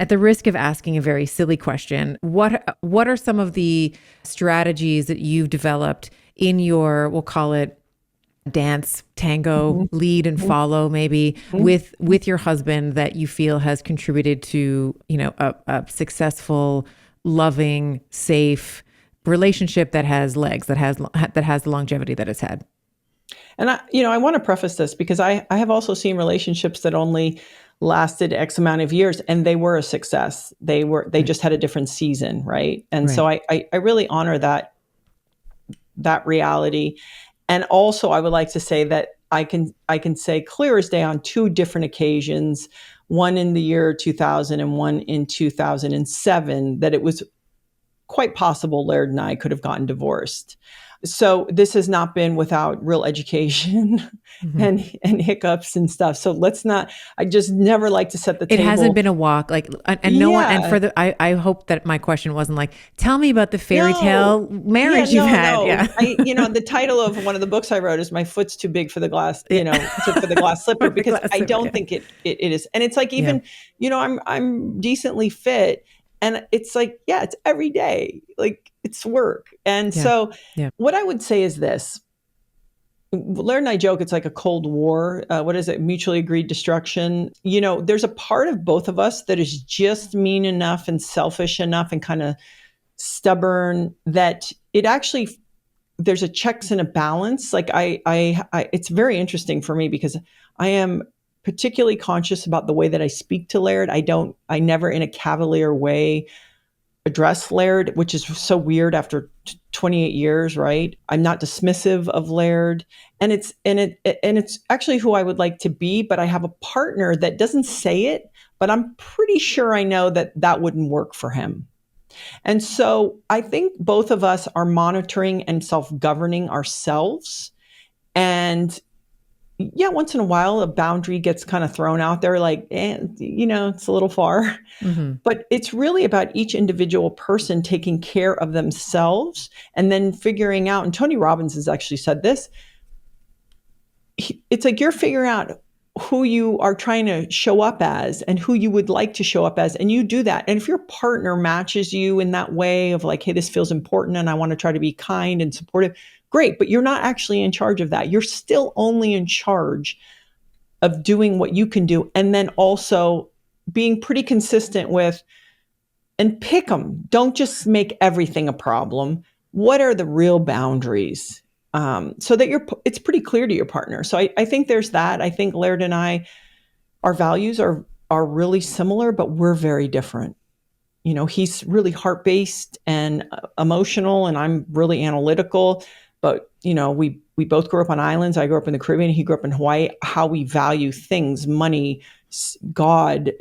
At the risk of asking a very silly question, what are some of the strategies that you've developed in your, we'll call it dance, tango, Mhm, lead and mhm, follow maybe mhm. with your husband that you feel has contributed to, a successful, loving, safe relationship that has legs, that has the longevity that it's had? And I want to preface this because I have also seen relationships that only lasted X amount of years and they were a success. They Right. just had a different season, right? And so Right. I really honor that reality. And also I would like to say that I can say clear as day on two different occasions, one in the year 2000 and one in 2007, that it was quite possible Laird and I could have gotten divorced. So this has not been without real education Mhm. and hiccups and stuff. So let's not. I just never like to set the It hasn't table. been a walk, like, and no one, and Yeah. for the, I hope that my question wasn't like, tell me about the fairy No. tale Yeah. marriage you've No. had. No. Yeah. The title of one of the books I wrote is "My Foot's Too Big for the Glass." Yeah. For the glass slipper, With the because glass I slipper. don't Yeah. think it is. And it's like Yeah. even I'm decently fit, and it's like yeah, it's every day. Like it's work, and Yeah. so Yeah. what I would say is this. Laird and I joke it's like a Cold War. What is it? Mutually agreed destruction. There's a part of both of us that is just mean enough and selfish enough and kind of stubborn that it actually there's a checks and a balance. Like it's very interesting for me because I am particularly conscious about the way that I speak to Laird. I never in a cavalier way address Laird, which is so weird after 28 years, right? I'm not dismissive of Laird, and it's actually who I would like to be, but I have a partner that doesn't say it, but I'm pretty sure I know that that wouldn't work for him. And so I think both of us are monitoring and self-governing ourselves. And yeah, once in a while a boundary gets kind of thrown out there like, it's a little far. Hmm. But it's really about each individual person taking care of themselves and then figuring out, and Tony Robbins has actually said this, it's like you're figuring out who you are trying to show up as and who you would like to show up as, and you do that. And if your partner matches you in that way of like, hey, this feels important and I want to try to be kind and supportive, great, but you're not actually in charge of that. You're still only in charge of doing what you can do, and then also being pretty consistent with and pick them. Don't just make everything a problem. What are the real boundaries? So that it's pretty clear to your partner. So I think there's that. I think Laird and I, our values are really similar, but we're very different. He's really heart based and emotional, and I'm really analytical. But we both grew up on islands. I grew up in the Caribbean. He grew up in Hawaii. How we value things, money, God,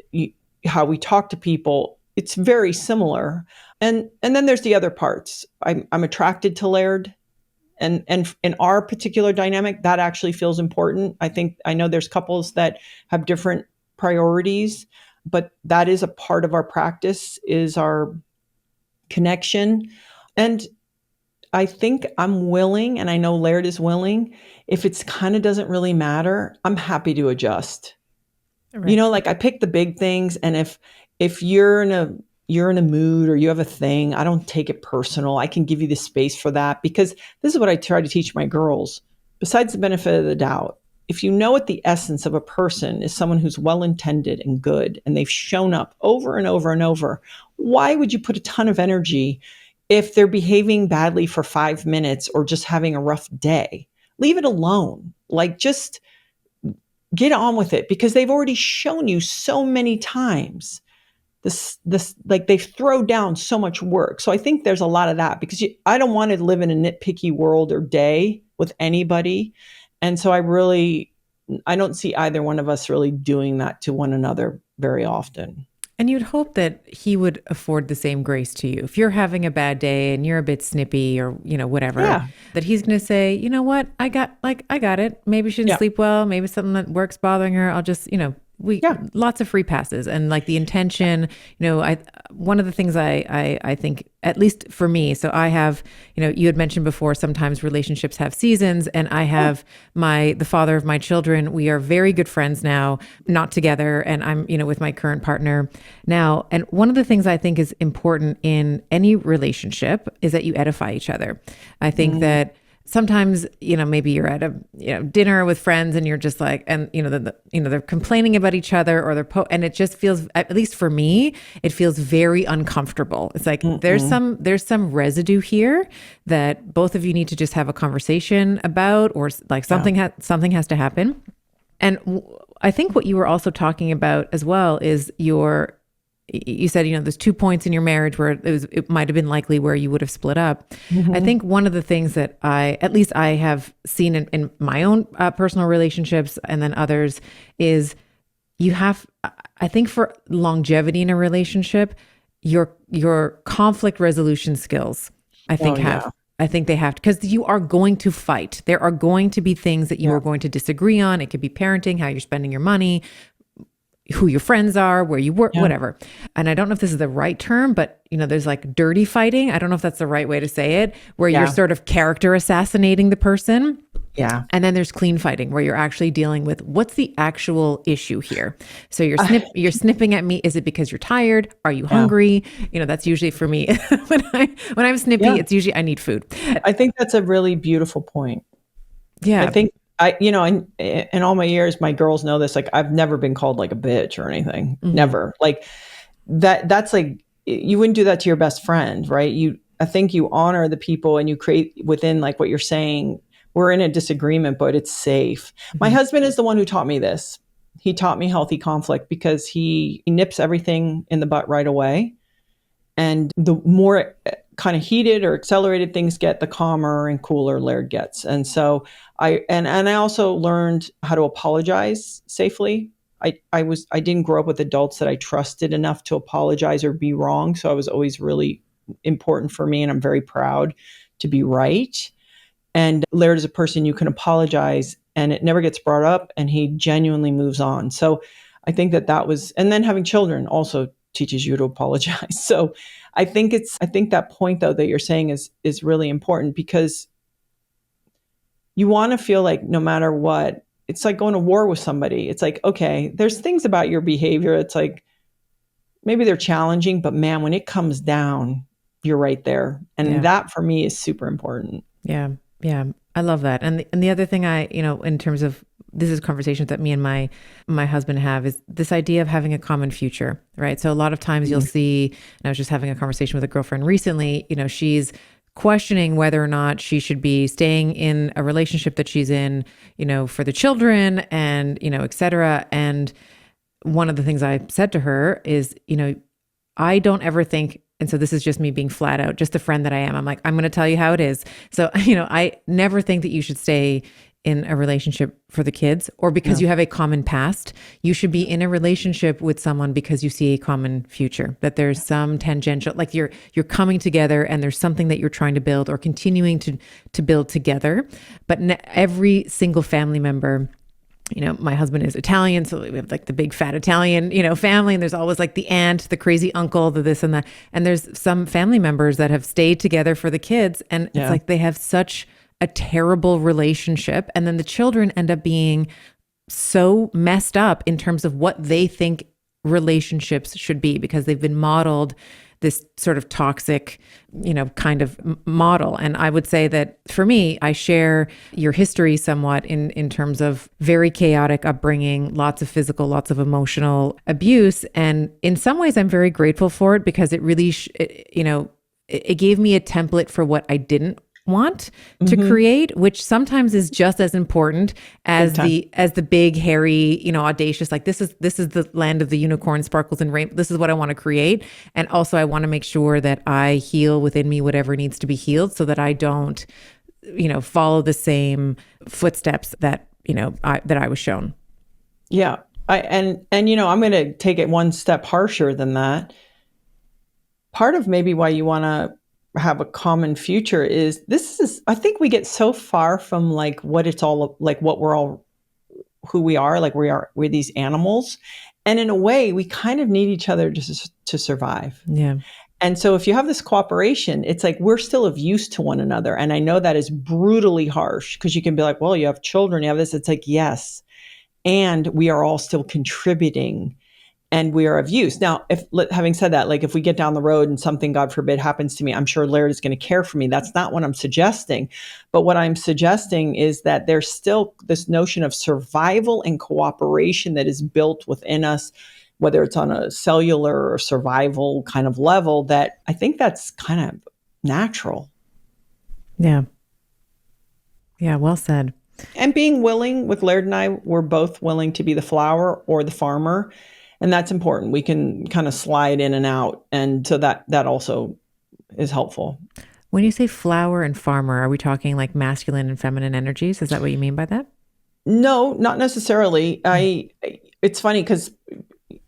how we talk to people, it's very similar. And then there's the other parts. I'm attracted to Laird, and in our particular dynamic, that actually feels important. I know there's couples that have different priorities, but that is a part of our practice, is our connection. And I think I'm willing, and I know Laird is willing. If it's kind of doesn't really matter, I'm happy to adjust. Right. Like I pick the big things, and if you're in a mood or you have a thing, I don't take it personal. I can give you the space for that, because this is what I try to teach my girls. Besides the benefit of the doubt, if you know what the essence of a person is, someone who's well intended and good and they've shown up over and over and over, why would you put a ton of energy if they're behaving badly for 5 minutes or just having a rough day? Leave it alone. Like just get on with it, because they've already shown you so many times this like they throw down so much work. So I think there's a lot of that, because I don't want to live in a nitpicky world or day with anybody. And so I don't see either one of us really doing that to one another very often. And you'd hope that he would afford the same grace to you. If you're having a bad day and you're a bit snippy or, whatever, Yeah. that he's going to say, you know what? I got it. Maybe she didn't Yeah. sleep well. Maybe something at work's bothering her. I'll just, we Yeah. lots of free passes, and like the intention, I one of the things I think, at least for me, so I have, you had mentioned before, sometimes relationships have seasons, and I have the father of my children. We are very good friends now, not together, and I'm, with my current partner now. And one of the things I think is important in any relationship is that you edify each other. I think that sometimes, maybe you're at a, dinner with friends and you're just like, and they're complaining about each other, or and it just feels, at least for me, it feels very uncomfortable. It's like there's some residue here that both of you need to just have a conversation about, or like something has to happen. And I think what you were also talking about as well is you said, there's 2 points in your marriage where it might have been likely where you would have split up. I think one of the things that at least I have seen in my own personal relationships, and then others, is I think for longevity in a relationship, your conflict resolution skills, I think I think they have to, because you are going to fight. There are going to be things that you are going to disagree on. It could be parenting, how you're spending your money, who your friends are, where you work, whatever. And I don't know if this is the right term, but there's like dirty fighting. I don't know if that's the right way to say it, where you're sort of character assassinating the person. Yeah. And then there's clean fighting, where you're actually dealing with what's the actual issue here. So you're snipping at me. Is it because you're tired? Are you hungry? That's usually for me when I'm snippy, it's usually I need food. I think that's a really beautiful point. Yeah. I think in all my years, my girls know this, like I've never been called like a bitch or anything. Never. Like that's like, you wouldn't do that to your best friend, right? I think you honor the people, and you create within, like what you're saying, we're in a disagreement, but it's safe. My husband is the one who taught me this. He taught me healthy conflict, because he nips everything in the butt right away. And the more kind of heated or accelerated things get, the calmer and cooler Laird gets. And so I also learned how to apologize safely. I didn't grow up with adults that I trusted enough to apologize or be wrong. So it was always really important for me, and I'm very proud to be right. And Laird is a person you can apologize and it never gets brought up, and he genuinely moves on. So I think that was, and then having children also teaches you to apologize. So I think that point though that you're saying is really important, because you want to feel like no matter what, it's like going to war with somebody. It's like, okay, there's things about your behavior. It's like, maybe they're challenging, but man, when it comes down, you're right there. And that for me is super important. Yeah. Yeah. I love that. And the other thing in terms of, this is conversations that me and my husband have, is this idea of having a common future, right? So a lot of times you'll see, and I was just having a conversation with a girlfriend recently, she's questioning whether or not she should be staying in a relationship that she's in, for the children and, et cetera. And one of the things I said to her is, I don't ever think, and so this is just me being flat out, just the friend that I am. I'm like, I'm going to tell you how it is. So, I never think that you should stay in a relationship for the kids, or because you have a common past. You should be in a relationship with someone because you see a common future, that there's some tangential, like you're coming together and there's something that you're trying to build or continuing to build together. But every single family member, my husband is Italian, so we have like the big fat Italian, family, and there's always like the aunt, the crazy uncle, the this and that. And there's some family members that have stayed together for the kids, and it's like they have such a terrible relationship, and then the children end up being so messed up in terms of what they think relationships should be, because they've been modeled this sort of toxic, kind of model. And I would say that for me, I share your history somewhat in terms of very chaotic upbringing, lots of physical, lots of emotional abuse. And in some ways, I'm very grateful for it, because it really, it gave me a template for what I didn't want to create, which sometimes is just as important as the big, hairy, audacious, like this is the land of the unicorn, sparkles and rainbow. This is what I want to create. And also I want to make sure that I heal within me whatever needs to be healed, so that I don't, follow the same footsteps that, that I was shown. Yeah. I'm going to take it one step harsher than that. Part of maybe why you want to have a common future is I think we get so far from like what it's all like, what we're all who we are. Like we're these animals. And in a way, we kind of need each other to survive. Yeah. And so if you have this cooperation, it's like we're still of use to one another. And I know that is brutally harsh because you can be like, well, you have children, you have this. It's like, yes. And we are all still contributing and we are of use. Now, having said that, like if we get down the road and something, God forbid, happens to me, I'm sure Laird is going to care for me. That's not what I'm suggesting. But what I'm suggesting is that there's still this notion of survival and cooperation that is built within us, whether it's on a cellular or survival kind of level, that I think that's kind of natural. Yeah. Yeah, well said. And being willing, with Laird and I, we're both willing to be the flower or the farmer. And that's important. We can kind of slide in and out. And so that also is helpful. When you say flower and farmer, are we talking like masculine and feminine energies? Is that what you mean by that? No, not necessarily. It's funny because,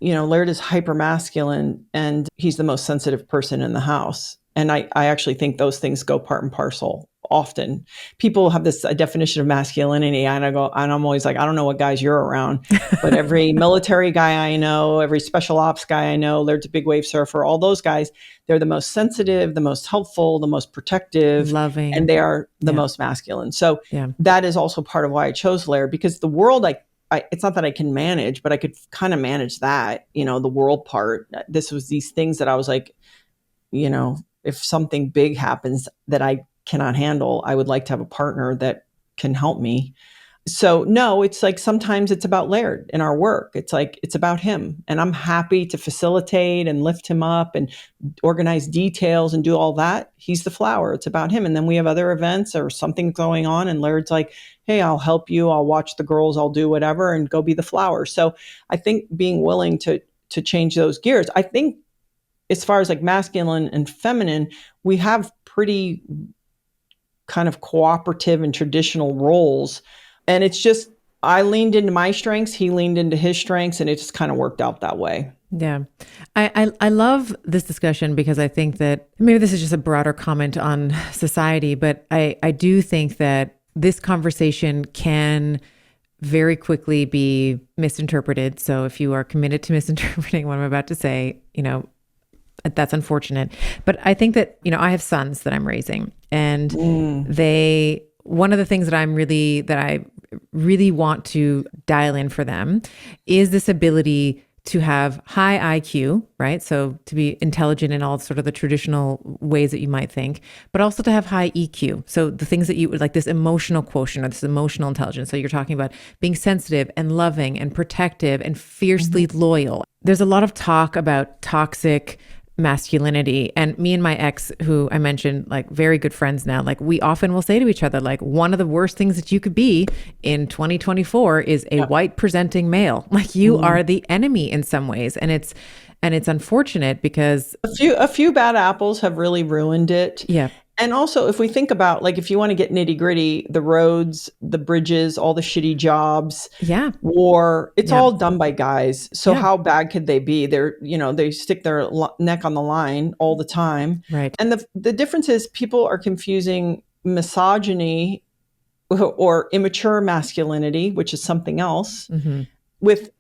Laird is hyper masculine and he's the most sensitive person in the house. And I actually think those things go part and parcel. Often people have this definition of masculinity, and I'm always like, I don't know what guys you're around, but every military guy I know, every special ops guy I know, Laird's a big wave surfer, all those guys, they're the most sensitive, the most helpful, the most protective, loving, and they are the most masculine. So that is also part of why I chose Laird, because the world, it's not that I can manage, but I could kind of manage that, the world part. This was these things that I was like, if something big happens that I cannot handle, I would like to have a partner that can help me. So no, it's like sometimes it's about Laird in our work. It's like, it's about him. And I'm happy to facilitate and lift him up and organize details and do all that. He's the flower. It's about him. And then we have other events or something going on. And Laird's like, hey, I'll help you. I'll watch the girls. I'll do whatever and go be the flower. So I think being willing to change those gears, I think as far as like masculine and feminine, we have pretty kind of cooperative and traditional roles. And it's just, I leaned into my strengths, he leaned into his strengths, and it just kind of worked out that way. Yeah. I love this discussion because I think that maybe this is just a broader comment on society, but I do think that this conversation can very quickly be misinterpreted. So if you are committed to misinterpreting what I'm about to say, that's unfortunate. But I think that, I have sons that I'm raising, and one of the things that I really want to dial in for them is this ability to have high IQ, right? So to be intelligent in all sort of the traditional ways that you might think, but also to have high EQ. So the things that you would like, this emotional quotient or this emotional intelligence. So you're talking about being sensitive and loving and protective and fiercely loyal. There's a lot of talk about toxic masculinity, and me and my ex, who I mentioned, like very good friends now, like we often will say to each other, like one of the worst things that you could be in 2024 is a white presenting male. Like you are the enemy in some ways. And it's unfortunate because a few bad apples have really ruined it. Yeah. And also, if we think about, like, if you want to get nitty gritty, the roads, the bridges, all the shitty jobs, war, it's all done by guys. So how bad could they be? They're, they stick their neck on the line all the time. Right. And the difference is people are confusing misogyny or immature masculinity, which is something else, with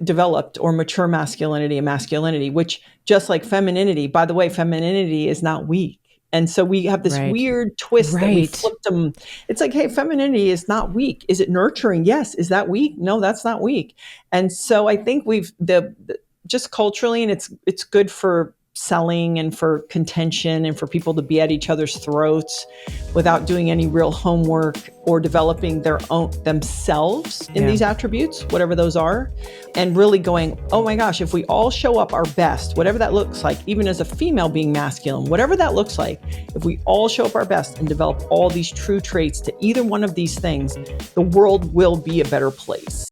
developed or mature masculinity and masculinity, which just like femininity, by the way, femininity is not weak. And so we have this weird twist that we flipped them. It's like, hey, femininity is not weak. Is it nurturing? Yes. Is that weak? No, that's not weak. And so I think we've just culturally, and it's good for selling and for contention and for people to be at each other's throats without doing any real homework or developing their own themselves in these attributes, whatever those are, and really going, oh my gosh, if we all show up our best, whatever that looks like, even as a female being masculine, whatever that looks like, if we all show up our best and develop all these true traits to either one of these things, the world will be a better place.